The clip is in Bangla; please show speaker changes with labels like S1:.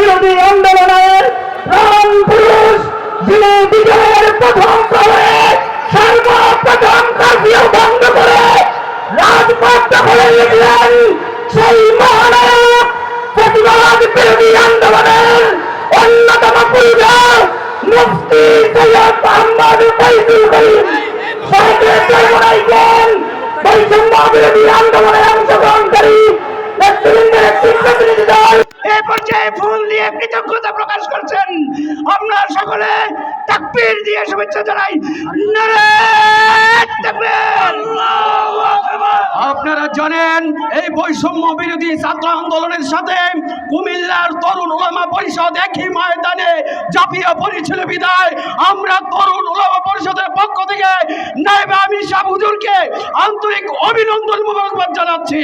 S1: বিরোধী আন্দোলনের প্রাণ পুরুষ, যিনি বিজয়ের প্রথম প্রহরে সর্বপ্রথম কার্ফিউ বন্ধ করে রাজপথ দখলে নিলেন, সেই মহানায়ক প্রতিবাদ বিরোধী আন্দোলনের অন্যতম পূজা মুফতি সৈয়দ মোহাম্মদ ফয়জুল করিম সাহেবের জন্মদিন বৈষম্য বিরোধী আন্দোলনে অংশগ্রহণকারী নেতৃবৃন্দের একটি প্রতিনিধি দল এই পর্যায়ে ফুল দিয়ে কৃতজ্ঞতা প্রকাশ করছেন। আমরা সকলে তাকবীর দিয়ে শুভেচ্ছা জানাই। নারায়ে তাকবীর।
S2: আপনারা জানেন এই বৈষম্য বিরোধী ছাত্র আন্দোলনের সাথে কুমিল্লার তরুণ ওলামা পরিষদ একই ময়দানে ঝাঁপিয়ে পড়েছিল বিদায় আমরা তরুণ ওলামা পরিষদের পক্ষ থেকে নায়েবে আমির সাহেব হুজুরকে আন্তরিক অভিনন্দন মোবারকবাদ জানাচ্ছি।